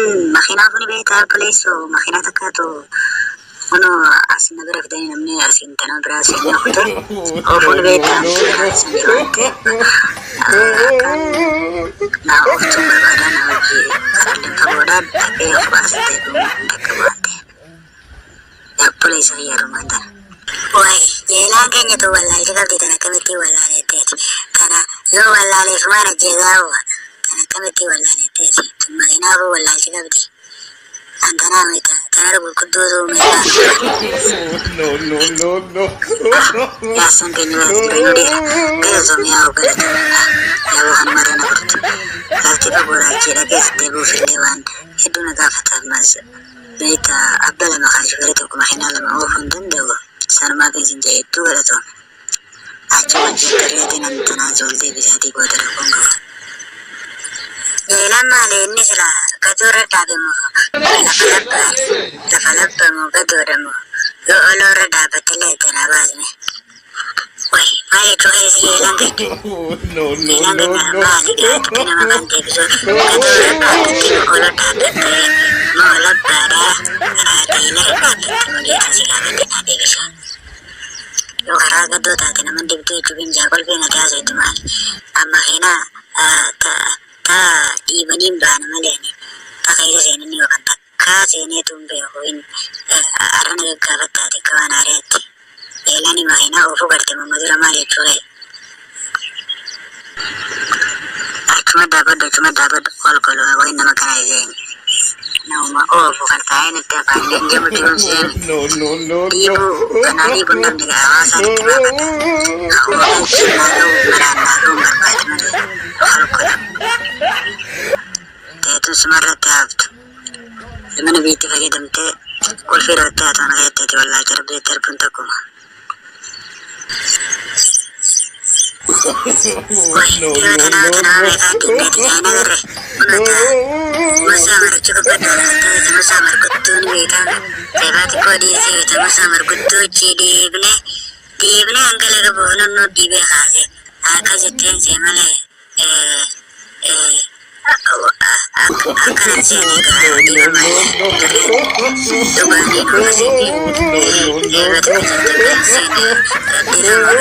makina pun beta police makina takato uno asin nabra fidani namne asin tanam berasi nyakuto pun beta sanjante na oftu berbada na uji saling kaboda tapi khubasi tebu takabate ya police ya rumanda wai jelan kenya tu wallahi jika kita nak kami wallahi teh karena yo wallahi semana jegawa كمتي ولا نتيجي ثم ينابو ولا جابدي عندنا ميتا تعرفوا الكدوز no يا سنتي نودي كيزوم يا وقلت يا وهن مرنا برت لا تبغوا راجي لا كيس تبغوا في الديوان يدونا قافة الماس ميتا أبلا ما خرج غيرتكم حين لما هو فندن دوا صار ما في زنجي ولا تو أجمع جكريتنا التنازل دي بجاتي قدر كونغو لما لنسلا كدورة دابمو لفلبمو بدورمو يقولوا ردابة ليتنا بازمي وي ما يتوهي سيلانك no مالك كنا ما كنت بزور كدورة دابتي يقولوا دابتي مولبا راتي لردابتي موليتا سيلانك نادي بشان يوغرا قدو تاتنا من دبتي جبين جاكل بينا تازو اتمال أما هنا ibanin ba na malani takay sa ni wa kanta kasi ne tumbe ho in arana gagabata de kawana rete elani mahina ofu garte mo madura mali chore cuma dapat kol kol wa inna makana zen na uma ofu karta ene te pa ne jamu tiun sen no ibu kanali bundam diga awasa ni tibata awa kina no marana no marpat mari kol kol itu semarang tiap mana biti kaki demte kulfir hotta atau nak itu di wallah cara beter pun tak kuma no tenang mereka tinggal di sana deh menata masa mar cukup betul itu masa mar kutu nih kan lewat kondisi itu masa mar kutu cidi bne angkal itu bukan no di behasa akan jatuh semale akan sini kalau di rumah itu bagi nomor sini lewat kejadian sini di rumah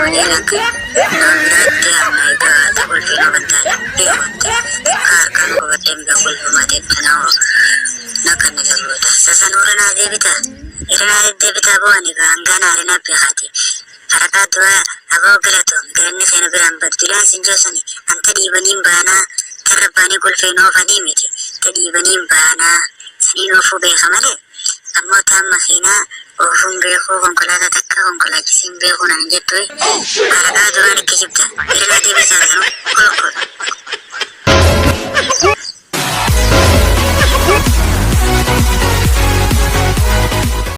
dia lagi nomor tiap mereka tak boleh bentar dia bentar karena kalau tembak boleh mati tenau nak kena dulu sasa nurun ada beta irana ada beta bawa ni kan angkana arena pihati haraka dua abu kelato kerana saya nak berjalan sinjosani antara ibanin bana terapani kulfino fani miti tadi banim bana sanino fu be khamale amma tamma khina ofun be ko kon kala takka kon kala kisim be ko nan jetto araga do an kijibta